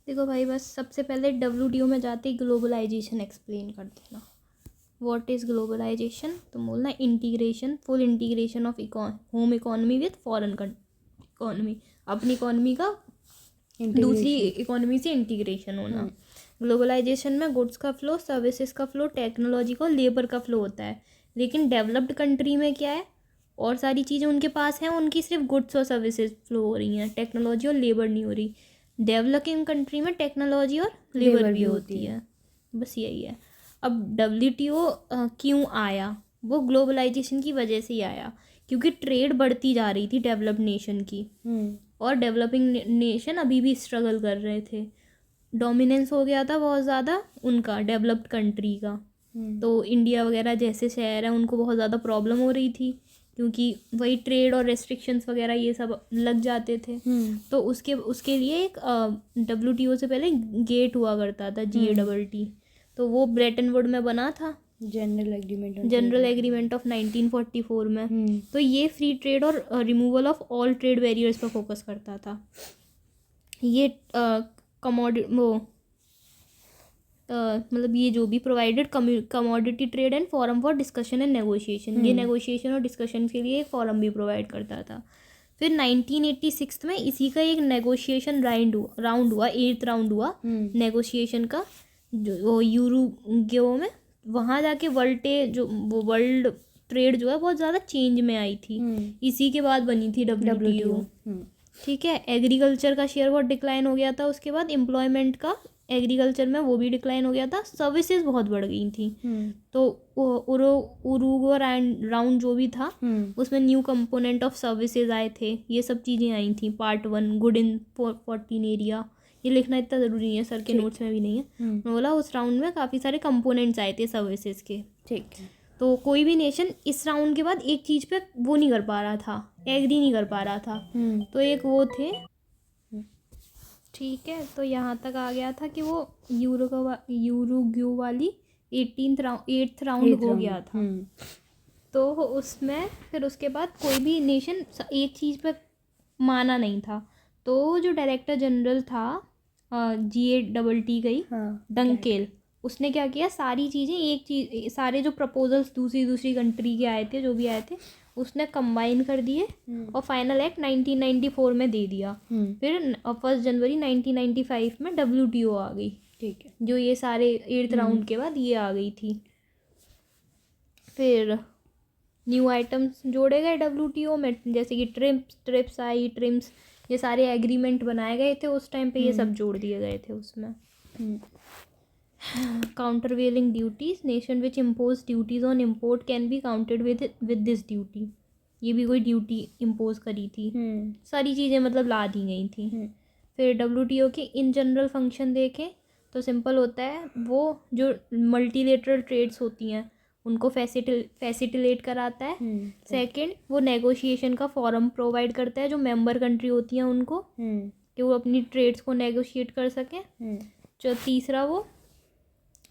देखो भाई, बस सबसे पहले WTO में जाते ही ग्लोबलाइजेशन एक्सप्लेन कर देना। What is globalization? तुम बोलना integration, full integration of home economy with foreign economy, अपनी इकोनॉमी का दूसरी इकोनॉमी से इंटीग्रेशन होना। ग्लोबलाइजेशन में गुड्स का फ्लो, सर्विसेज का फ्लो, टेक्नोलॉजी का, लेबर का फ्लो होता है। लेकिन डेवलप्ड कंट्री में क्या है, और सारी चीज़ें उनके पास हैं, उनकी सिर्फ गुड्स और सर्विसेज फ्लो हो रही हैं, टेक्नोलॉजी और लेबर नहीं हो रही। डेवलपिंग कंट्री में टेक्नोलॉजी और लेबर भी होती है। बस यही है। अब WTO क्यों आया? वो ग्लोबलाइजेशन की वजह से ही आया, क्योंकि ट्रेड बढ़ती जा रही थी डेवलप्ड नेशन की, और डेवलपिंग नेशन अभी भी स्ट्रगल कर रहे थे। डोमिनेंस हो गया था बहुत ज़्यादा उनका, डेवलप्ड कंट्री का। तो इंडिया वगैरह जैसे शहर हैं, उनको बहुत ज़्यादा प्रॉब्लम हो रही थी, क्योंकि वही ट्रेड और रेस्ट्रिक्शंस वगैरह ये सब लग जाते थे। तो उसके लिए एक WTO से पहले गेट हुआ करता था, GATT। तो वो ब्रेटन वुड में बना था, जनरल एग्रीमेंट ऑफ 1944 में। तो ये फ्री ट्रेड और removal of all trade barriers पर फोकस करता था। ये मतलब ये जो भी provided commodity trade and forum for discussion and negotiation, ये नेगोशिएशन और डिस्कशन के लिए एक फॉरम भी प्रोवाइड करता था। फिर 1986 में इसी का एक नेगोशिएशन राउंड हुआ, 8th राउंड हुआ नेगोशिएशन का, जो यूरुग्वे में। वहाँ जाके वर्ल्ड ट्रेड जो है बहुत ज़्यादा चेंज में आई थी। इसी के बाद बनी थी WTO। ठीक है। एग्रीकल्चर का शेयर बहुत डिक्लाइन हो गया था, उसके बाद एम्प्लॉयमेंट का एग्रीकल्चर में वो भी डिक्लाइन हो गया था, सर्विसेज बहुत बढ़ गई थी। तो उरुग्वे राउंड जो भी था, उसमें न्यू कंपोनेंट ऑफ सर्विसेज आए थे, ये सब चीज़ें आई थी। Part 1 गुड इन 14 एरिया, ये लिखना इतना ज़रूरी नहीं है, सर के नोट्स में भी नहीं है। मैं बोला उस राउंड में काफ़ी सारे कंपोनेंट्स आए थे सर्विसेज के। ठीक है। तो कोई भी नेशन इस राउंड के बाद एक चीज़ पे वो नहीं कर पा रहा था, एग्री नहीं कर पा रहा था। तो एक वो थे, ठीक है। तो यहाँ तक आ गया था कि वो यूरुग्वे वाली 8th राउंड हो गया था। तो उसमें फिर उसके बाद कोई भी नेशन एक चीज़ पे माना नहीं था। तो जो डायरेक्टर जनरल था GATT का ही, डंकेल, उसने क्या किया, सारी चीज़ें सारे जो प्रपोजल्स दूसरी कंट्री के आए थे, जो भी आए थे, उसने कंबाइन कर दिए और फाइनल एक्ट 1994 में दे दिया। फिर 1 जनवरी 1995 में WTO आ गई। ठीक है। जो ये सारे 8th राउंड के बाद ये आ गई थी। फिर न्यू आइटम्स जोड़े गए WTO में, जैसे कि ट्रिप्स, ये सारे एग्रीमेंट बनाए गए थे उस टाइम पे, ये सब जोड़ दिए गए थे उसमें। Countervailing duties, nation which impose duties on import can be counted with this duty, ये भी कोई ड्यूटी इम्पोज करी थी। सारी चीज़ें मतलब ला दी गई थी। फिर WTO के इन जनरल फंक्शन देखें तो सिंपल होता है, वो जो मल्टीलेटरल ट्रेड्स होती हैं उनको फैसिलिटेट कराता है। सेकंड, वो नेगोशिएशन का फॉरम प्रोवाइड करता है जो मेंबर कंट्री होती हैं उनको, कि वो अपनी ट्रेड्स को नेगोशिएट कर सकें। जो तीसरा, वो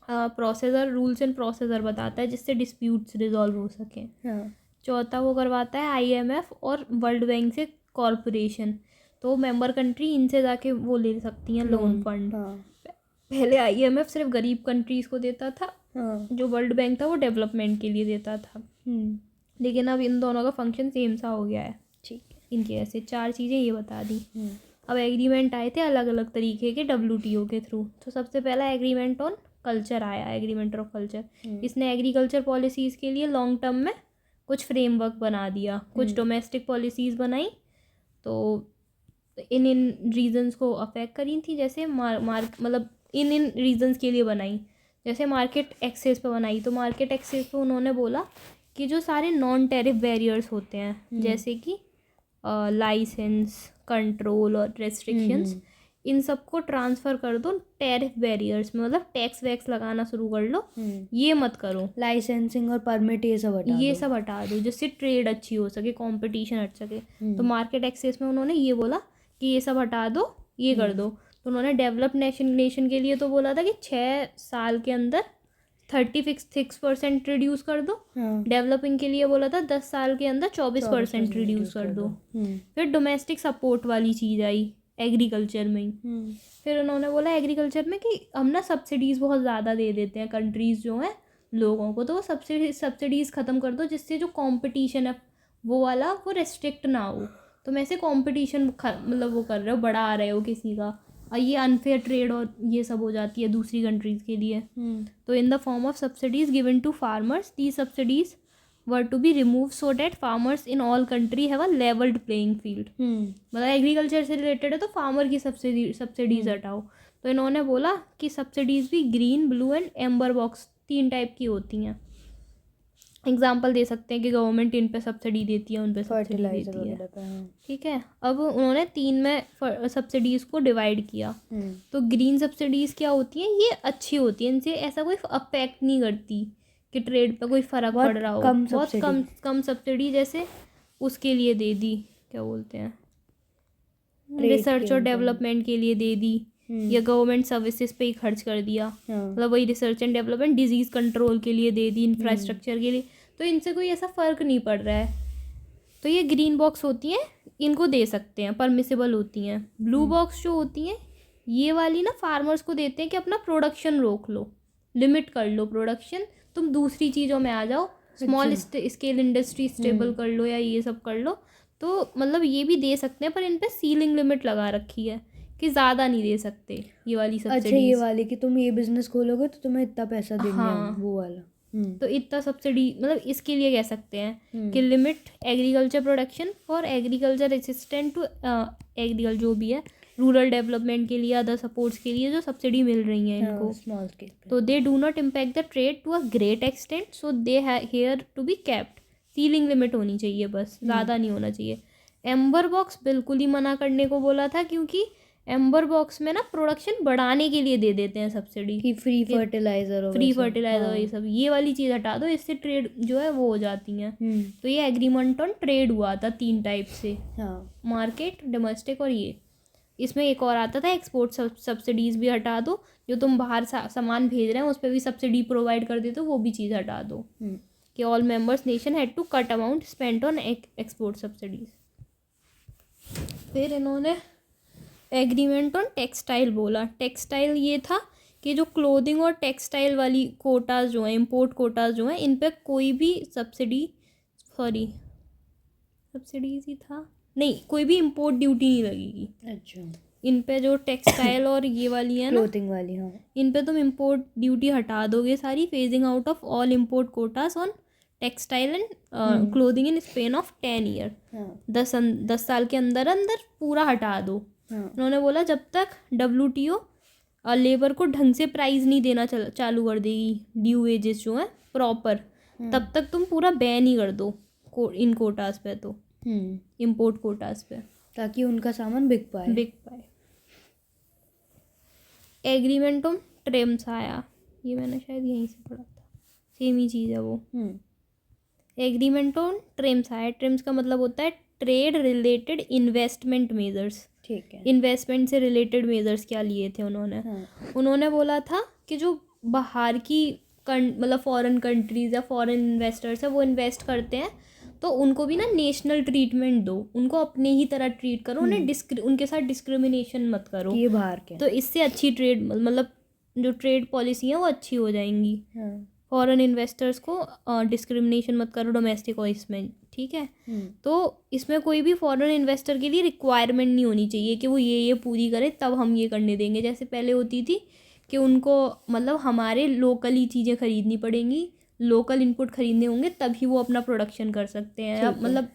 रूल्स एंड प्रोसीजर बताता है जिससे डिस्प्यूट्स रिजॉल्व हो सकें। चौथा, वो करवाता है IMF और वर्ल्ड बैंक से कॉरपोरेशन, तो मेंबर कंट्री इनसे जाके वो ले सकती हैं लोन फंड। पहले IMF सिर्फ गरीब कंट्रीज़ को देता था, जो वर्ल्ड बैंक था वो डेवलपमेंट के लिए देता था। लेकिन अब इन दोनों का फंक्शन सेम सा हो गया है। ठीक है। इनकी ऐसे 4 चीज़ें ये बता दी। अब एग्रीमेंट आए थे अलग अलग तरीके के WTO के थ्रू। तो सबसे पहला एग्रीमेंट ऑन कल्चर आया, एग्रीमेंट ऑफ कल्चर। इसने एग्रीकल्चर पॉलिसीज़ के लिए लॉन्ग टर्म में कुछ फ्रेमवर्क बना दिया, कुछ डोमेस्टिक पॉलिसीज़ बनाई, तो इन रीजन्स को अफेक्ट करी थी। जैसे मतलब इन रीजन्स के लिए बनाई, जैसे मार्केट एक्सेस पे बनाई। तो मार्केट एक्सेस पे उन्होंने बोला कि जो सारे नॉन टैरिफ बैरियर्स होते हैं, जैसे कि लाइसेंस, कंट्रोल और रेस्ट्रिक्शंस, इन सबको ट्रांसफ़र कर दो टैरिफ बैरियर्स में, मतलब टैक्स वैक्स लगाना शुरू कर लो, ये मत करो। लाइसेंसिंग और परमिट ये सब हटा दो, जिससे ट्रेड अच्छी हो सके, कंपटीशन हट सके। तो मार्केट एक्सेस में उन्होंने ये बोला कि ये सब हटा दो, ये कर दो। तो उन्होंने डेवलप नेशन के लिए तो बोला था कि 6 साल के अंदर 36% रिड्यूस कर दो। डेवलपिंग के लिए बोला था 10 साल के अंदर 24% रिड्यूस कर दो। फिर डोमेस्टिक सपोर्ट वाली चीज़ आई एग्रीकल्चर में ही। फिर उन्होंने बोला एग्रीकल्चर में कि हम ना सब्सिडीज़ बहुत ज़्यादा दे देते हैं कंट्रीज़ जो हैं लोगों को, तो वो सब्सिडीज़ ख़त्म कर दो जिससे जो कंपटीशन है वो वाला वो रेस्ट्रिक्ट ना हो। तो मैं ऐसे कंपटीशन मतलब वो कर रहे हो, बढ़ा रहे हो किसी का, और ये अनफेयर ट्रेड और ये सब हो जाती है दूसरी कंट्रीज़ के लिए। तो in the form of subsidies given to farmers, the subsidies were to be remove so that farmers in all country have a levelled playing field. मतलब एग्रीकल्चर से रिलेटेड है तो फार्मर की सब्सिडीज़ हटाओ। तो इन्होंने बोला कि सब्सिडीज़ भी green, blue and amber box 3 type की होती हैं। एग्जाम्पल दे सकते हैं कि गवर्नमेंट इन पे सब्सिडी देती है, उन पे सब्सिडी देती है, ठीक है। अब उन्होंने 3 में सब्सिडीज़ को डिवाइड किया। तो ग्रीन सब्सिडीज़ क्या होती हैं, ये अच्छी होती हैं, इनसे ऐसा कोई अफेक्ट नहीं करती कि ट्रेड पे कोई फ़र्क पड़ रहा हो। बहुत कम सब्सिडी, जैसे उसके लिए दे दी, क्या बोलते हैं, रिसर्च और डेवलपमेंट के लिए दे दी, या गवर्नमेंट सर्विसेज पे ही खर्च कर दिया, मतलब वही research and development, disease control के लिए दे दी, इंफ्रास्ट्रक्चर के लिए, तो इनसे कोई ऐसा फ़र्क नहीं पड़ रहा है। तो ये ग्रीन बॉक्स होती हैं, इनको दे सकते हैं, परमिसेबल होती हैं। ब्लू बॉक्स जो होती हैं ये वाली ना फार्मर्स को देते हैं कि अपना प्रोडक्शन रोक लो, लिमिट कर लो प्रोडक्शन, तुम दूसरी चीज़ों में आ जाओ, स्मॉल स्केल इंडस्ट्री स्टेबल कर लो या ये सब कर लो। तो मतलब ये भी दे सकते हैं, पर इन पे सीलिंग लिमिट लगा रखी है कि ज़्यादा नहीं दे सकते ये वाली सब्सिडी। अच्छा, ये वाली कि तुम ये बिजनेस खोलोगे तो तुम्हें इतना पैसा देंगे। हाँ, वो वाला। तो इतना सब्सिडी, मतलब इसके लिए कह सकते हैं कि limit agriculture production for agriculture assistant to agriculture, जो भी है रूरल डेवलपमेंट के लिए, अदर सपोर्ट्स के लिए जो सब्सिडी मिल रही है इनको, स्मॉल स्केल। तो they do not impact the trade to a great extent, so they have to be capped. Ceiling limit होनी चाहिए बस, ज़्यादा नहीं होना चाहिए। एम्बर बॉक्स बिल्कुल ही मना करने को बोला था, क्योंकि एम्बर बॉक्स में ना प्रोडक्शन बढ़ाने के लिए दे देते हैं सब्सिडी, कि फ्री फर्टिलाइजर ये सब, ये वाली चीज़ हटा दो, इससे ट्रेड जो है वो हो जाती हैं। तो ये एग्रीमेंट ऑन ट्रेड हुआ था 3 टाइप से, मार्केट, डोमेस्टिक और ये। इसमें एक और आता था एक्सपोर्ट सब्सिडीज़ भी हटा दो, जो तुम बाहर सामान भेज रहे हैं उस पर भी सब्सिडी प्रोवाइड कर देते हो, वो भी चीज़ हटा दो, कि all members nation had to cut amount spent on export subsidies. फिर इन्होंने एग्रीमेंट ऑन टेक्सटाइल बोला। टेक्सटाइल ये था कि जो क्लोथिंग और टेक्सटाइल वाली कोटाज जो हैं, इम्पोर्ट कोटाज जो हैं, इन पर कोई भी सब्सिडीज ही था नहीं, कोई भी इम्पोर्ट ड्यूटी नहीं लगेगी। अच्छा, इन पे जो टेक्सटाइल और ये वाली है ना, क्लोथिंग वाली, हाँ, इन पे तुम इम्पोर्ट ड्यूटी हटा दोगे सारी। Phasing out of all import quotas on textile and clothing in span of 10 year. 10 साल के अंदर अंदर पूरा हटा दो। उन्होंने बोला जब तक WTO लेबर को ढंग से प्राइस नहीं देना चालू कर देगी, ड्यू वेजेस जो है प्रॉपर, तब तक तुम पूरा बैन ही कर दो इन कोटास पे, तो इम्पोर्ट कोटास पे, ताकि उनका सामान बिक पाए। एग्रीमेंट ऑन ट्रिम्स आया, ये मैंने शायद यहीं से पढ़ा था, सेम ही चीज़ है वो। एग्रीमेंट ऑन ट्रिम्स आया। ट्रिम्स का मतलब होता है ट्रेड रिलेटेड इन्वेस्टमेंट मेजर्स। ठीक है, इन्वेस्टमेंट से रिलेटेड मेजर्स क्या लिए थे उन्होंने? उन्होंने बोला था कि जो बाहर की मतलब फॉरेन कंट्रीज़ या फॉरेन इन्वेस्टर्स है वो इन्वेस्ट करते हैं, तो उनको भी ना नेशनल ट्रीटमेंट दो, उनको अपने ही तरह ट्रीट करो, उन्हें उनके साथ डिस्क्रिमिनेशन मत करो, ये बाहर के। तो इससे अच्छी ट्रेड, मतलब जो ट्रेड पॉलिसी है वो अच्छी हो जाएंगी। फॉरेन इन्वेस्टर्स को डिस्क्रिमिनेशन मत करो डोमेस्टिक और इसमें, ठीक है। तो इसमें कोई भी फॉरेन इन्वेस्टर के लिए रिक्वायरमेंट नहीं होनी चाहिए कि वो ये पूरी करे तब हम ये करने देंगे, जैसे पहले होती थी कि उनको मतलब हमारे लोकली चीज़ें खरीदनी पड़ेंगी, लोकल इनपुट खरीदने होंगे तभी वो अपना प्रोडक्शन कर सकते हैं, मतलब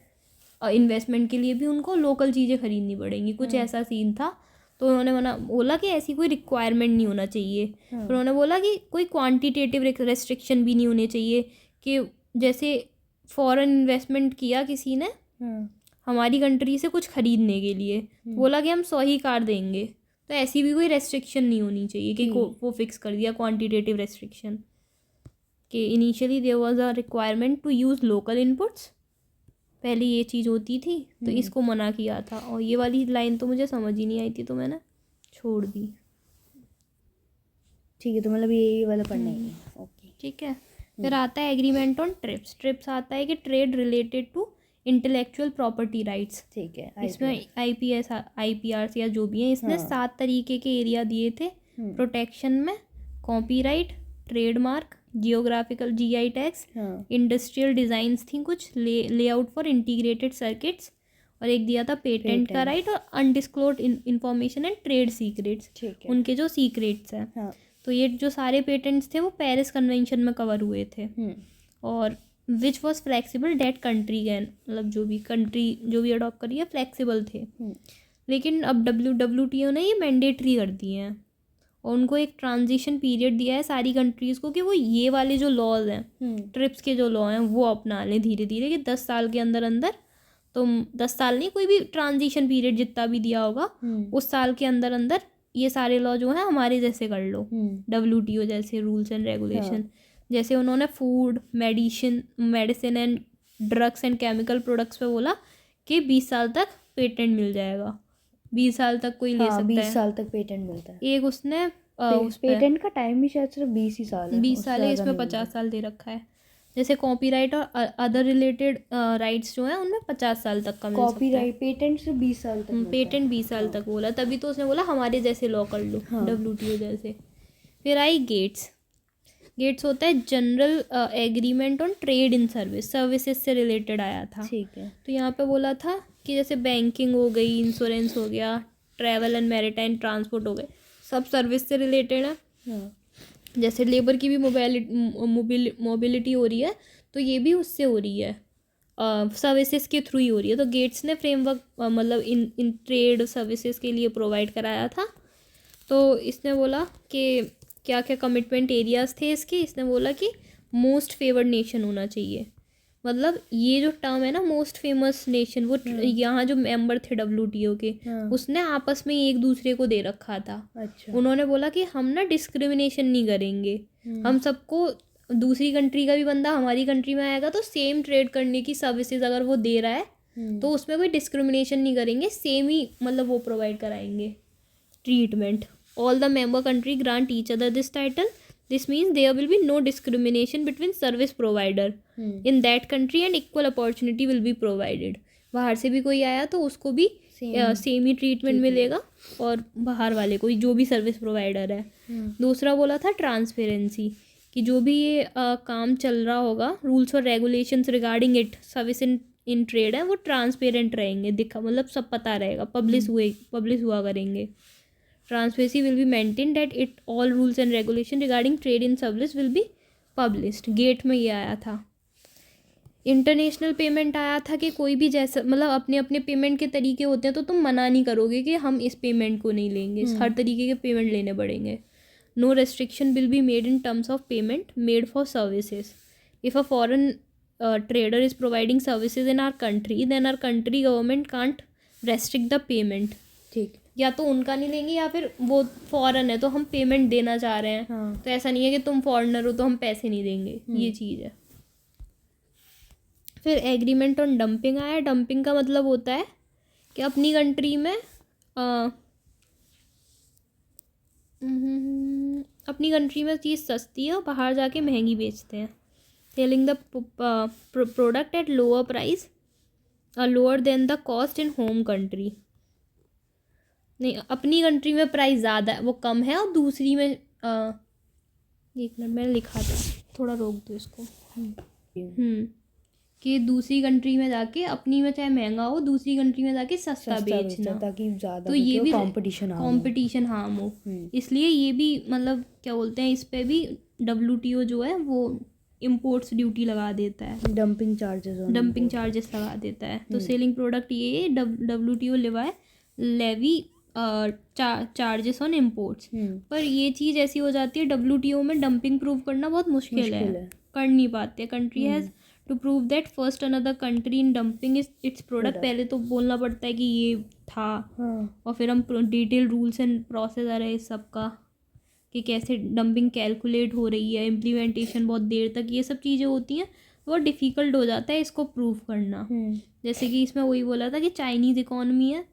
इन्वेस्टमेंट के लिए भी उनको लोकल चीज़ें खरीदनी पड़ेंगी, कुछ ऐसा सीन था। तो उन्होंने बोला कि ऐसी कोई रिक्वायरमेंट नहीं होना चाहिए। फिर उन्होंने बोला कि कोई क्वांटिटेटिव रेस्ट्रिक्शन भी नहीं होने चाहिए, कि जैसे फॉरेन इन्वेस्टमेंट किया किसी ने हमारी कंट्री से कुछ खरीदने के लिए, बोला कि हम 100 ही कार देंगे, तो ऐसी भी कोई रेस्ट्रिक्शन नहीं होनी चाहिए कि वो फिक्स कर दिया क्वांटिटेटिव रेस्ट्रिक्शन, कि initially there was a requirement to use local inputs, पहले ये चीज़ होती थी, तो इसको मना किया था। और ये वाली लाइन तो मुझे समझ ही नहीं आई थी, तो मैंने छोड़ दी। ठीक है, तो मतलब ये वाला पढ़ना ही है। ओके, ठीक है। फिर आता है एग्रीमेंट ऑन ट्रिप्स। ट्रिप्स आता है कि trade related to intellectual property rights. ठीक है। इसमें IPRs या जो भी हैं, इसने 7 तरीके के एरिया दिए थे प्रोटेक्शन में। Copyright, trademark, geographical GI tags, industrial designs थी कुछ, लेआउट फॉर इंटीग्रेटेड सर्किट्स, और एक दिया था पेटेंट का राइट, और undisclosed information and trade secrets, उनके जो सीक्रेट्स हैं। तो ये जो सारे पेटेंट्स थे वो पेरिस कन्वेंशन में कवर हुए थे। और which was flexible that country can, मतलब जो भी कंट्री जो भी अडॉप्ट करी है फ्लेक्सिबल थे। लेकिन अब WTO ने ये मैंडेटरी कर दिए हैं, और उनको एक ट्रांजिशन पीरियड दिया है सारी कंट्रीज़ को कि वो ये वाले जो लॉज हैं, ट्रिप्स के जो लॉ हैं, वो अपना लें धीरे धीरे, कि 10 साल के अंदर अंदर, तो 10 साल नहीं, कोई भी ट्रांजिशन पीरियड जितना भी दिया होगा उस साल के अंदर अंदर ये सारे लॉ जो हैं हमारे जैसे कर लो, WTO जैसे रूल्स एंड रेगुलेशन। जैसे उन्होंने food, medicine and drugs and chemical products पे बोला कि 20 साल तक पेटेंट मिल जाएगा, 20 साल तक कोई ले सकता है। 20 साल तक पेटेंट मिलता है। एक उसने पेटेंट का टाइम भी शायद सिर्फ 20 ही साल है। 20 साल है, इसमें 50 साल दे रखा है। जैसे कॉपीराइट और अदर रिलेटेड राइट्स जो हैं उनमें 50 साल तक का मिल सकता है। कॉपीराइट पेटेंट सिर्फ 20 साल तक, पेटेंट 20 साल तक बोला, तभी तो उसने बोला हमारे जैसे लॉ कर लो, WTO जैसे। फिर आई गेट्स होता है general agreement on trade in services से रिलेटेड आया था। ठीक है। तो यहाँ पे बोला था कि जैसे बैंकिंग हो गई, इंश्योरेंस हो गया, ट्रैवल एंड मैरीटाइम ट्रांसपोर्ट हो गए, सब सर्विस से रिलेटेड है। जैसे लेबर की भी मोबिलिटी हो रही है, तो ये भी उससे हो रही है, सर्विसेज के थ्रू ही हो रही है। तो गेट्स ने फ्रेमवर्क मतलब इन ट्रेड सर्विसेज के लिए प्रोवाइड कराया था। तो इसने बोला कि क्या क्या कमिटमेंट एरियाज थे इसके। इसने बोला कि मोस्ट फेवर्ड नेशन होना चाहिए, मतलब ये जो टर्म है ना मोस्ट फेमस नेशन, वो यहाँ जो मेंबर थे WTO के, उसने आपस में एक दूसरे को दे रखा था। अच्छा। उन्होंने बोला कि हम ना डिस्क्रिमिनेशन नहीं करेंगे, हम सबको, दूसरी कंट्री का भी बंदा हमारी कंट्री में आएगा तो सेम ट्रेड करने की सर्विसेज अगर वो दे रहा है तो उसमें कोई डिस्क्रिमिनेशन नहीं करेंगे, सेम ही मतलब वो प्रोवाइड कराएंगे treatment. All the member country grant each other this title. This means there will be no discrimination between service provider in that country and equal opportunity will be provided. बाहर से भी कोई आया तो उसको भी सेम ही treatment मिलेगा, और बाहर वाले कोई जो भी सर्विस प्रोवाइडर है। दूसरा बोला था ट्रांसपेरेंसी, कि जो भी ये काम चल रहा होगा, रूल्स और regulations regarding it service in trade है, वो ट्रांसपेरेंट रहेंगे, दिखा मतलब सब पता रहेगा, पब्लिश हुआ करेंगे। Transparency will be maintained that it all rules and regulation regarding trade in service will be published. GATT में ये आया था। इंटरनेशनल पेमेंट आया था कि कोई भी जैसा, मतलब अपने अपने पेमेंट के तरीके होते हैं, तो तुम मना नहीं करोगे कि हम इस पेमेंट को नहीं लेंगे, हर तरीके के पेमेंट लेने पड़ेंगे। No restriction will be made in terms of payment made for services. If a foreign trader is providing services in our country, then our country government can't restrict the payment. ठीक, या तो उनका नहीं लेंगे या फिर वो फॉरेन है तो हम पेमेंट देना चाह रहे हैं, तो ऐसा नहीं है कि तुम फॉरेनर हो तो हम पैसे नहीं देंगे, ये चीज़ है। फिर एग्रीमेंट ऑन डंपिंग आया। डंपिंग का मतलब होता है कि अपनी कंट्री में अपनी कंट्री में चीज़ सस्ती है और बाहर जाके महंगी बेचते हैं। Selling the product at lower price lower than the cost in home country. नहीं, अपनी कंट्री में प्राइस ज़्यादा है, वो कम है, और दूसरी में एक मिनट मैंने लिखा था, थोड़ा रोक दो इसको। कि दूसरी कंट्री में जाके, अपनी में चाहे महंगा हो, दूसरी कंट्री में जाके सस्ता बेचना, ताकि ज़्यादा, तो ये भी कंपटीशन हार्म हो। इसलिए ये भी मतलब क्या बोलते हैं, इस पे भी WTO जो है वो इम्पोर्ट्स ड्यूटी लगा देता है, डंपिंग चार्जेस लगा देता है। तो सेलिंग प्रोडक्ट ये WTO levy charges on imports. पर ये चीज़ ऐसी हो जाती है WTO में डंपिंग प्रूव करना बहुत मुश्किल है, कर नहीं पाते। Country has to prove that first another country in dumping its product. पहले तो बोलना पड़ता है कि ये था, और फिर हम डिटेल रूल्स एंड प्रोसेस आ रहे हैं सबका, कि कैसे डंपिंग कैलकुलेट हो रही है, इम्प्लीमेंटेशन बहुत देर तक, ये सब चीज़ें होती हैं, बहुत डिफ़िकल्ट हो जाता है इसको प्रूव करना। जैसे कि इसमें वही बोला था कि चाइनीज़ इकॉनमी है,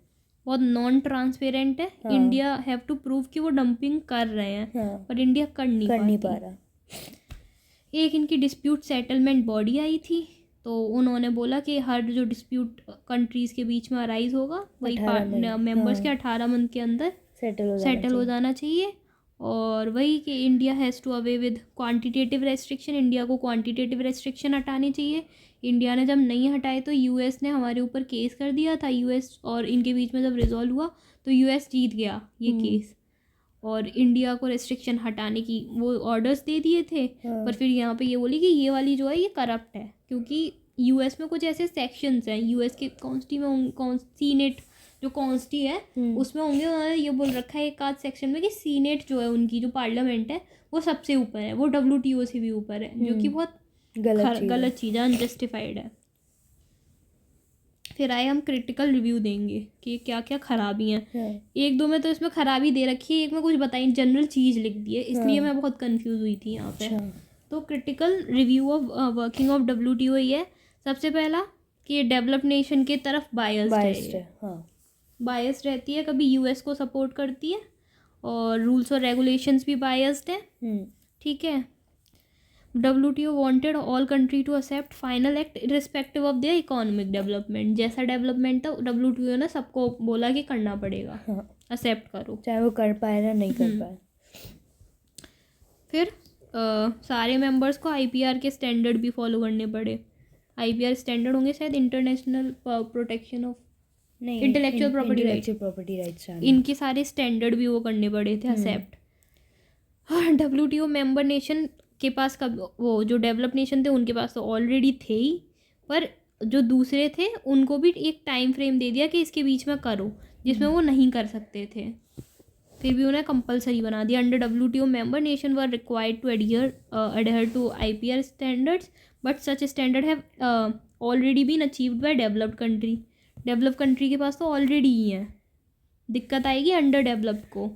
बहुत नॉन ट्रांसपेरेंट है। इंडिया हैव टू प्रूव कि वो डंपिंग कर रहे हैं, पर इंडिया कर नहीं पा रहा। एक इनकी डिस्प्यूट सेटलमेंट बॉडी आई थी, तो उन्होंने बोला कि हर जो डिस्प्यूट कंट्रीज़ के बीच में अराइज होगा वही मेंबर्स के 18 मंथ के अंदर सेटल हो जाना चाहिए। और वही कि India has to away with quantitative restriction, India को क्वांटिटेटिव रेस्ट्रिक्शन हटानी चाहिए। इंडिया ने जब नहीं हटाए तो यूएस ने हमारे ऊपर केस कर दिया था। यूएस और इनके बीच में जब रिजॉल्व हुआ तो यूएस जीत गया ये केस, और इंडिया को रेस्ट्रिक्शन हटाने की वो ऑर्डर्स दे दिए थे। पर फिर यहाँ पे ये बोली कि ये वाली जो है ये करप्ट है, क्योंकि यूएस में कुछ ऐसे सेक्शंस हैं, यूएस के कॉन्स्टी में सीनेट जो कॉन्स्टी है उसमें होंगे, उन्होंने ये बोल रखा है एक आध सेक्शन में कि सीनेट जो है उनकी जो पार्लियामेंट है वो सबसे ऊपर है, वो WTO से भी ऊपर है, जो कि बहुत गलत चीज़ है, अनजस्टिफाइड है। फिर आए हम क्रिटिकल रिव्यू देंगे कि क्या क्या खराबी हैं। एक दो में तो इसमें खराबी दे रखी है, एक में कुछ बताई, जनरल चीज़ लिख दी है, इसलिए मैं बहुत कंफ्यूज हुई थी यहाँ पे। तो critical review of working of WTO ये है सबसे पहला कि डेवलप्ड नेशन के तरफ बायस्ड है, बायस्ड रहती है, कभी यूएस को सपोर्ट करती है, और रूल्स और रेगुलेशंस भी बायस्ड है। ठीक है। WTO wanted all country to accept final act irrespective of their economic development। जैसा डेवलपमेंट था WTO ने सबको बोला कि करना पड़ेगा, एक्सेप्ट करो, चाहे वो कर पाए ना नहीं कर पाए। फिर सारे मेंबर्स को IPR के स्टैंडर्ड भी फॉलो करने पड़े। IPR स्टैंडर्ड होंगे शायद international protection of intellectual property rights, इनके सारे स्टैंडर्ड भी वो करने पड़े थे एक्सेप्ट। WTO मेंबर नेशन के पास कब वो जो डेवलप नेशन थे उनके पास तो ऑलरेडी थे ही, पर जो दूसरे थे उनको भी एक टाइम फ्रेम दे दिया कि इसके बीच में करो, जिसमें वो नहीं कर सकते थे, फिर भी उन्हें कंपलसरी बना दिया। Under WTO member nation were required to adhere to IPR standards, but such standard have already been achieved by developed country. Develop country के पास तो ऑलरेडी ही है, दिक्कत आएगी अंडर डेवलप्ड को।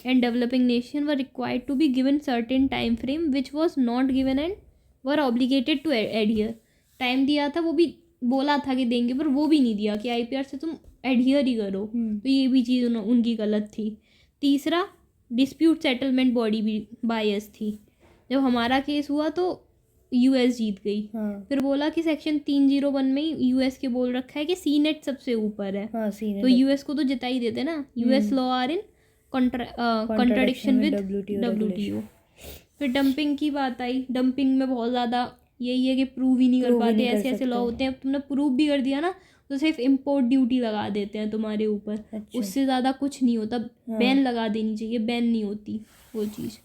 And developing nation were required to be given certain time frame which was not given and were obligated to adhere। Time दिया था, वो भी बोला था कि देंगे, पर वो भी नहीं दिया कि IPR से तुम एडहियर ही करो। तो ये भी चीज़ उनकी गलत थी। तीसरा, डिस्प्यूट सेटलमेंट बॉडी भी बायस थी। जब हमारा केस हुआ तो US जीत गई। फिर बोला कि सेक्शन 301 में ही US के बोल रखा है कि सीनेट सबसे ऊपर है, तो US को तो जिता ही देते ना। US law are in contradiction with WTO। फिर डंपिंग की बात आई। डंपिंग में बहुत ज़्यादा यही है कि प्रूव ही नहीं कर पाते, ऐसे लॉ होते हैं, तुमने प्रूव भी कर दिया ना तो सिर्फ इम्पोर्ट ड्यूटी लगा देते हैं तुम्हारे ऊपर, उससे ज़्यादा कुछ नहीं होता। बैन लगा देनी चाहिए, बैन नहीं होती वो चीज़।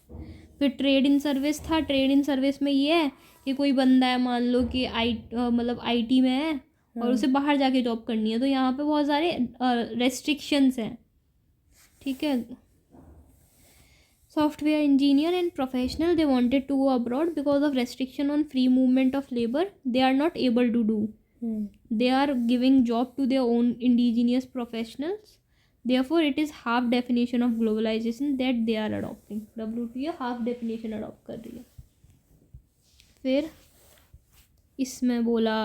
फिर ट्रेड इन सर्विस था। ट्रेड इन सर्विस में ये है कि कोई बंदा है, मान लो कि मतलब IT में है और उसे बाहर जाके जॉब करनी है, तो यहाँ पे बहुत सारे रेस्ट्रिक्शंस हैं। ठीक है। Software engineer and professional they wanted to go abroad because of restriction on free movement of labour, they are not able to do, they are giving job to their own indigenous professionals, therefore it is half definition of globalization that they are adopting. WTO half definition adopt कर रही है। फिर इसमें बोला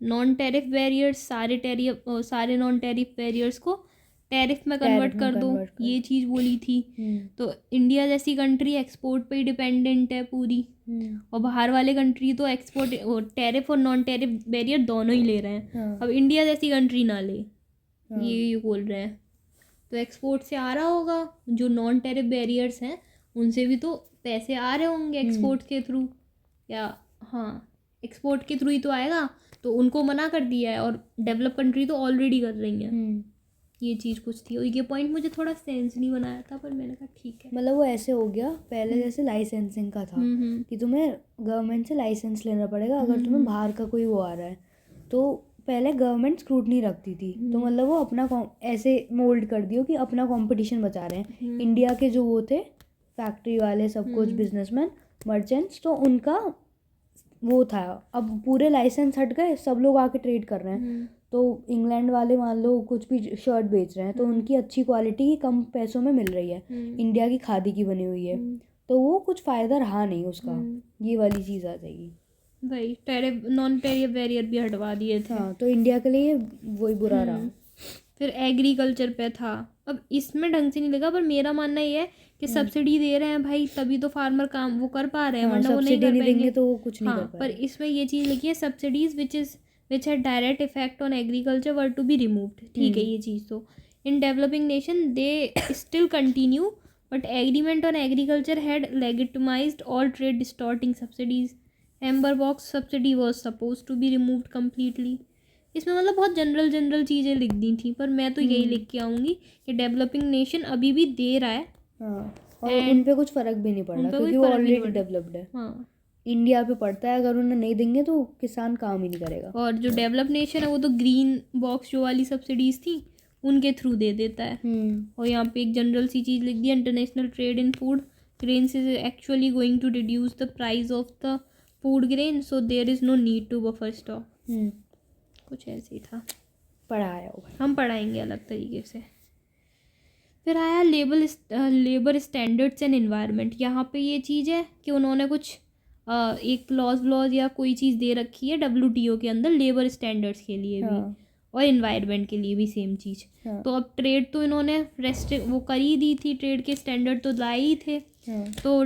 non tariff barriers, सारे non tariff barriers को tariff में convert कर दो, ये चीज़ बोली थी। तो इंडिया जैसी कंट्री एक्सपोर्ट पे ही डिपेंडेंट है पूरी, और बाहर वाले कंट्री तो एक्सपोर्ट टैरिफ और नॉन टैरिफ बैरियर दोनों ही ले रहे हैं। अब इंडिया जैसी कंट्री ना ले, ये बोल रहे हैं। तो एक्सपोर्ट से आ रहा होगा, जो नॉन टैरिफ बैरियर्स हैं उनसे भी तो पैसे आ रहे होंगे एक्सपोर्ट के थ्रू, या हाँ एक्सपोर्ट के थ्रू ही तो आएगा, तो उनको मना कर दिया है, और डेवलप कंट्री तो ऑलरेडी कर रही हैं। ये चीज़ कुछ थी, और ये पॉइंट मुझे थोड़ा सेंस नहीं बनाया था, पर मैंने कहा ठीक है। मतलब वो ऐसे हो गया पहले जैसे लाइसेंसिंग का था कि तुम्हें गवर्नमेंट से लाइसेंस लेना पड़ेगा अगर तुम्हें बाहर का कोई वो आ रहा है, तो पहले गवर्नमेंट स्क्रूटनी रखती थी, तो मतलब वो अपना ऐसे मोल्ड कर दियो कि अपना कंपटीशन बचा रहे हैं। इंडिया के जो वो थे फैक्ट्री वाले सब कुछ बिजनेसमैन मर्चेंट्स, तो उनका वो था। अब पूरे लाइसेंस हट गए, सब लोग आके ट्रेड कर रहे हैं। तो इंग्लैंड वाले मान लो कुछ भी शर्ट बेच रहे हैं, तो उनकी अच्छी क्वालिटी की कम पैसों में मिल रही है, इंडिया की खादी की बनी हुई है, तो वो कुछ फ़ायदा रहा नहीं उसका। ये वाली चीज़ आ जाएगी भाई। टैरिफ नॉन टैरिफ बैरियर भी हटवा दिए थे। हाँ, तो इंडिया के लिए वही बुरा रहा। फिर एग्रीकल्चर पे था। अब इसमें ढंग से नहीं लगा, पर मेरा मानना ये है कि सब्सिडी दे रहे हैं भाई तभी तो फार्मर काम वो कर पा रहे हैं, वरना वो नहीं सब्सिडी कर नहीं देंगे पाएंगे। तो वो कुछ नहीं कर हाँ, पर पाएंगे। इसमें ये चीज़ लिखी है subsidies which had direct effect on agriculture were to be removed. ठीक है, ये चीज़ तो in developing nation they still continue but agreement on agriculture had legitimised all trade distorting subsidies. Amber box subsidy was suppose to be removed completely. इसमें मतलब बहुत general चीज़ें लिख दी थी, पर मैं तो यही लिख के आऊँगी कि डेवलपिंग नेशन अभी भी दे रहा है। हाँ, और उन पे कुछ फ़र्क भी नहीं पड़ रहा क्योंकि वो ऑलरेडी डेवलप्ड है। हाँ, इंडिया पे पड़ता है, अगर उन्हें नहीं देंगे तो किसान काम ही नहीं करेगा। और जो डेवलप नेशन है वो तो ग्रीन बॉक्स जो वाली सब्सिडीज़ थी उनके थ्रू दे देता है। और यहाँ पे एक जनरल सी चीज़ लिख दी, international trade in food grains is actually going to reduce the price of the food grain, so there is no need to buffer stock. कुछ ऐसे ही था, पढ़ाया होगा, हम पढ़ाएंगे अलग तरीके से। फिर आया लेबर स्टैंडर्ड्स एंड एनवायरनमेंट। यहाँ पे ये चीज़ है कि उन्होंने कुछ एक लॉज या कोई चीज़ दे रखी है WTO के अंदर लेबर स्टैंडर्ड्स के लिए भी और एनवायरनमेंट के लिए भी सेम चीज़। तो अब ट्रेड तो इन्होंने वो कर ही दी थी, ट्रेड के स्टैंडर्ड तो लाए ही थे। तो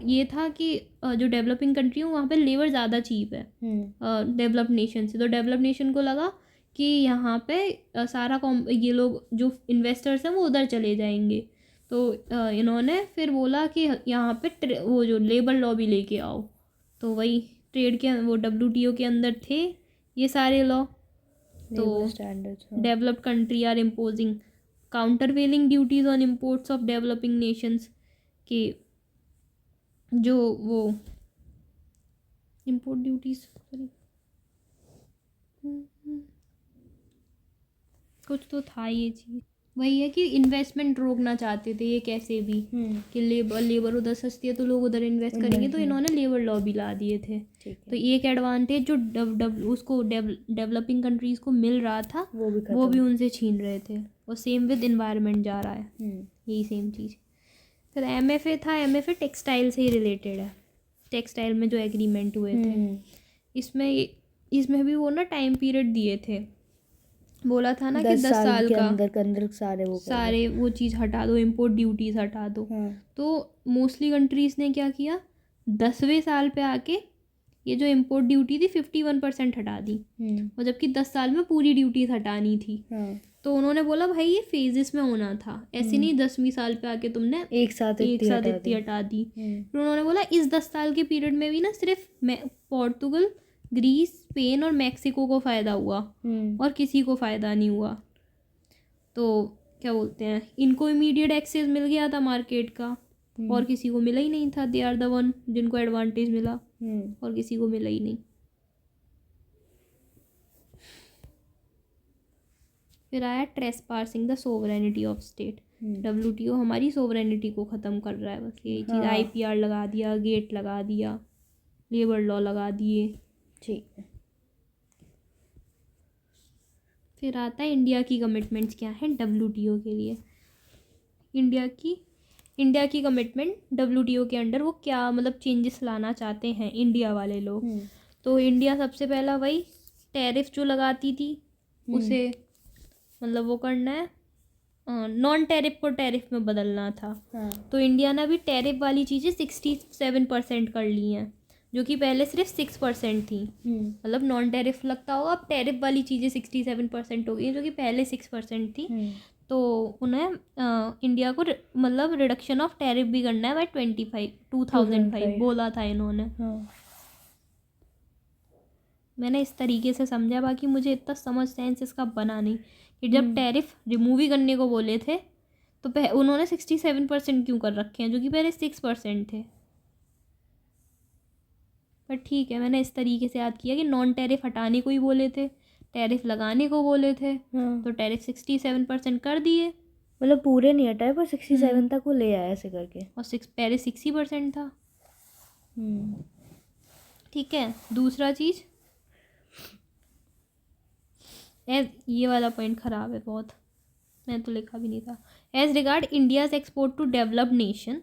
ये था कि जो डेवलपिंग कंट्री है वहाँ पे लेबर ज़्यादा चीप है डेवलप्ड नेशन से। तो डेवलप्ड नेशन को लगा कि यहाँ पे सारा ये लोग जो इन्वेस्टर्स हैं वो उधर चले जाएंगे, तो इन्होंने फिर बोला कि यहाँ पे वो जो लेबर लॉ भी लेके आओ। तो वही ट्रेड के वो WTO के अंदर थे ये सारे लॉ। तो developed country are imposing countervailing duties on imports of developing nations कि जो वो इम्पोर्ट ड्यूटीज़ कुछ तो था ये चीज़, वही है कि इन्वेस्टमेंट रोकना चाहते थे ये कैसे भी कि लेबर उधर सस्ती है तो लोग उधर इन्वेस्ट करेंगे, तो इन्होंने लेबर लॉ भी ला दिए थे। तो एक एडवांटेज जो उसको डेवलपिंग कंट्रीज़ को मिल रहा था वो भी उनसे छीन रहे थे। और सेम विद इन्वायरमेंट जा रहा है, यही सेम चीज़। फिर MFA था, MFA टेक्सटाइल से ही रिलेटेड है, टेक्सटाइल में जो एग्रीमेंट हुए थे। इसमें भी वो ना टाइम पीरियड दिए थे, बोला था ना कि 10 साल के का अंदर सारे वो चीज़ हटा दो, इम्पोर्ट ड्यूटीज़ हटा दो। तो मोस्टली कंट्रीज़ ने क्या किया, 10वें साल पे आके ये जो इम्पोर्ट ड्यूटी थी 51% हटा दी, और जबकि 10 साल में पूरी ड्यूटीज़ हटानी थी। तो उन्होंने बोला भाई ये फेजेस में होना था, ऐसे नहीं 10वीं साल पे आके तुमने एक साथ इतनी हटा दी। फिर उन्होंने बोला इस 10 साल के पीरियड में भी ना सिर्फ पोर्तुगल, ग्रीस, स्पेन और मैक्सिको को फ़ायदा हुआ और किसी को फ़ायदा नहीं हुआ। तो क्या बोलते हैं, इनको इमीडिएट एक्सेस मिल गया था मार्केट का और किसी को मिला ही नहीं था। दे आर द वन जिनको एडवांटेज मिला और किसी को मिला ही नहीं। फिर आया trespassing the sovereignty of state. WTO हमारी सोवरेनिटी को ख़त्म कर रहा है, बस यही चीज़। IPR लगा दिया, गेट लगा दिया, लेबर लॉ लगा दिए, ठीक है। फिर आता है इंडिया की कमिटमेंट्स क्या हैं WTO के लिए। इंडिया की कमिटमेंट WTO के अंडर वो क्या मतलब चेंजेस लाना चाहते हैं इंडिया वाले लोग। तो इंडिया सबसे पहला वही टैरिफ जो लगाती थी उसे मतलब वो करना है, नॉन टैरिफ को टैरिफ में बदलना था। तो इंडिया ने अभी टैरिफ वाली चीज़ें 67% कर ली हैं, जो कि पहले सिर्फ 6% थी। मतलब नॉन टैरिफ लगता होगा, अब टैरिफ वाली चीज़ें 67% हो गई, जो कि पहले 6% थी। तो उन्हें इंडिया को मतलब रिडक्शन ऑफ टैरिफ भी करना है बाय 2005 बोला था इन्होंने। मैंने इस तरीके से समझा, बाकी मुझे इतना समझ सेंस इसका बना नहीं कि जब टैरिफ रिमूव ही करने को बोले थे तो उन्होंने 67% क्यों कर रखे हैं, जो कि पहले 6% थे। पर ठीक है, मैंने इस तरीके से याद किया कि नॉन टैरिफ हटाने को ही बोले थे, टैरिफ लगाने को बोले थे। तो टैरिफ 67% कर दिए, मतलब पूरे नहीं हटाए पर 67 तक वो ले आया ऐसे करके, और पहले 60% था। ठीक है। दूसरा चीज़, ये वाला पॉइंट ख़राब है बहुत, मैंने तो लिखा भी नहीं था। As regard India's export to developed nation,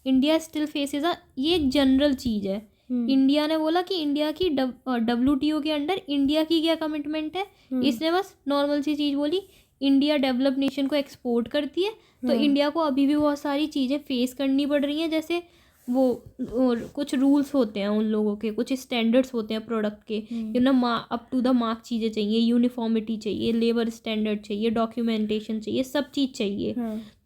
India still faces ये एक जनरल चीज़ है। इंडिया ने बोला कि इंडिया की WTO के अंडर इंडिया की क्या कमिटमेंट है, इसने बस नॉर्मल सी चीज़ बोली, इंडिया डेवलप नेशन को एक्सपोर्ट करती है, तो इंडिया को अभी भी बहुत सारी चीज़ें फेस करनी पड़ रही हैं, जैसे वो और कुछ रूल्स होते हैं उन लोगों के, कुछ स्टैंडर्ड्स होते हैं प्रोडक्ट के, अप टू द मार्क चीज़ें चाहिए, यूनिफॉर्मिटी चाहिए, लेबर स्टैंडर्ड चाहिए, डॉक्यूमेंटेशन चाहिए, सब चीज़ चाहिए।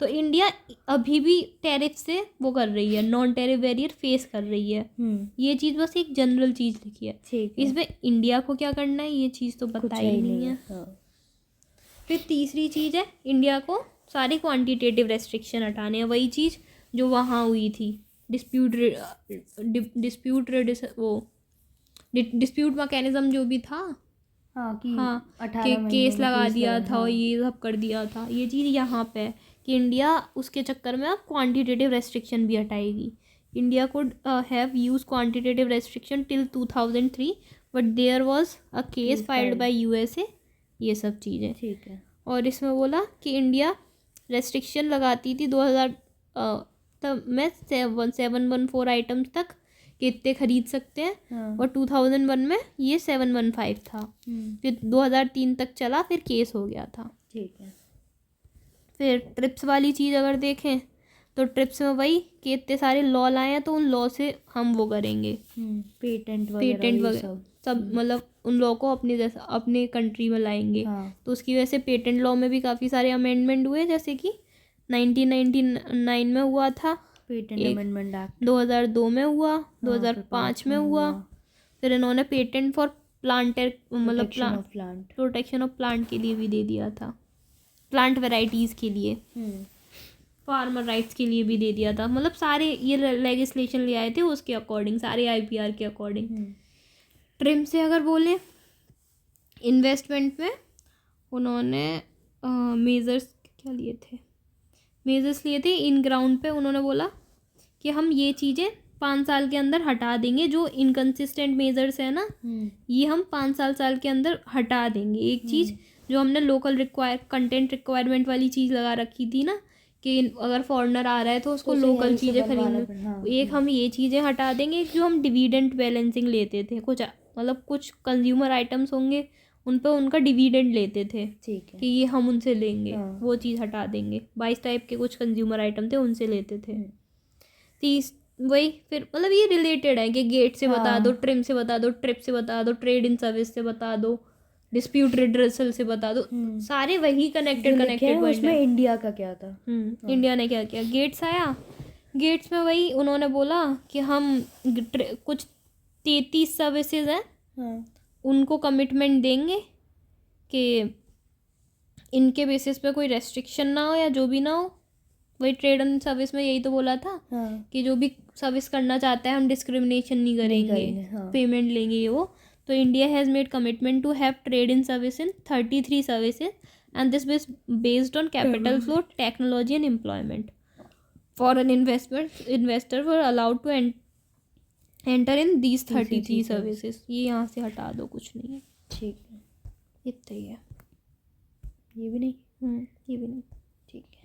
तो इंडिया अभी भी टैरिफ से वो कर रही है, नॉन टैरिफ बैरियर फेस कर रही है। ये चीज़ बस एक जनरल चीज़ लिखी है, इसमें इंडिया को क्या करना है ये चीज़ तो बताई नहीं है। फिर तीसरी चीज़ है, इंडिया को सारी क्वांटिटेटिव रेस्ट्रिक्शन हटाने हैं, वही चीज़ जो वहाँ हुई थी, डिस्प्यूट मैकेनिज्म जो भी था, कि केस लगा दिया था और ये सब कर दिया था, ये चीज़ यहाँ पे है कि इंडिया उसके चक्कर में अब क्वांटिटेटिव रेस्ट्रिक्शन भी हटाएगी। India could have used quantitative restriction till 2003 but there was a case filed by USA, ये सब चीज़ें ठीक है। और इसमें बोला कि इंडिया रेस्ट्रिक्शन लगाती थी 2000 तब में 714 आइटम्स तक कि इतने खरीद सकते हैं, और 2001 में ये 715 था, फिर 2003 तक चला, फिर केस हो गया था। ठीक है। फिर ट्रिप्स वाली चीज़ अगर देखें तो ट्रिप्स में वही कि इतने सारे लॉ लाए हैं, तो उन लॉ से हम वो करेंगे, पेटेंट वगैरह सब मतलब उन लॉ को अपने जैसा अपने कंट्री में लाएंगे। तो उसकी वजह से पेटेंट लॉ में भी काफ़ी सारे अमेंडमेंट हुए, जैसे कि 1999 में हुआ था पेटेंट अमेंडमेंट एक्ट, 2002 में हुआ, 2005 में हुआ, फिर इन्होंने patent for protection of plant के लिए भी दे दिया था, प्लांट वेराइटीज़ के लिए, फार्मर राइट्स के लिए भी दे दिया था। मतलब सारे ये लेजिस्लेशन ले आए थे उसके अकॉर्डिंग, सारे IPR के अकॉर्डिंग। ट्रिम से अगर बोलें इन्वेस्टमेंट में उन्होंने मेजर्स क्या लिए थे, मेजर्स लिए थे इन ग्राउंड पे। उन्होंने बोला कि हम ये चीज़ें 5 साल के अंदर हटा देंगे, जो इनकन्सिस्टेंट मेजर्स है ना, ये हम 5 साल के अंदर हटा देंगे। एक चीज़ जो हमने लोकल कंटेंट रिक्वायरमेंट वाली चीज़ लगा रखी थी ना, कि अगर फॉरेनर आ रहा है तो उसको लोकल चीज़ें खरीदनी, एक हम ये चीज़ें हटा देंगे। जो हम डिविडेंड बैलेंसिंग लेते थे, कुछ मतलब कुछ कंज्यूमर आइटम्स होंगे उन पर उनका डिविडेंड लेते थे, ठीक है, कि ये हम उनसे लेंगे, वो चीज़ हटा देंगे। 22 टाइप के कुछ कंज्यूमर आइटम थे, उनसे लेते थे। 30 वही फिर मतलब ये रिलेटेड है कि गेट से बता दो, ट्रिम से बता दो, ट्रिप से बता दो, ट्रेड इन सर्विस से बता दो, डिस्प्यूट रिड्रेसल से बता दो, सारे वही कनेक्टेड उसमें इंडिया का क्या था, इंडिया ने क्या किया। गेट्स आया, गेट्स में वही उन्होंने बोला कि हम कुछ 33 सर्विसेज हैं, उनको कमिटमेंट देंगे कि इनके बेसिस पे कोई रेस्ट्रिक्शन ना हो या जो भी ना हो। वही ट्रेड एंड सर्विस में यही तो बोला था कि जो भी सर्विस करना चाहता है हम डिस्क्रिमिनेशन नहीं करेंगे, पेमेंट लेंगे वो। तो India has made commitment to have trade in service in 33 services and this based on capital flow, technology and employment. Foreign investor were allowed to enter in these 33 services. ये यहाँ से हटा दो, कुछ नहीं है। ठीक है, इतना ही है, ये भी नहीं, ये भी नहीं, ठीक है।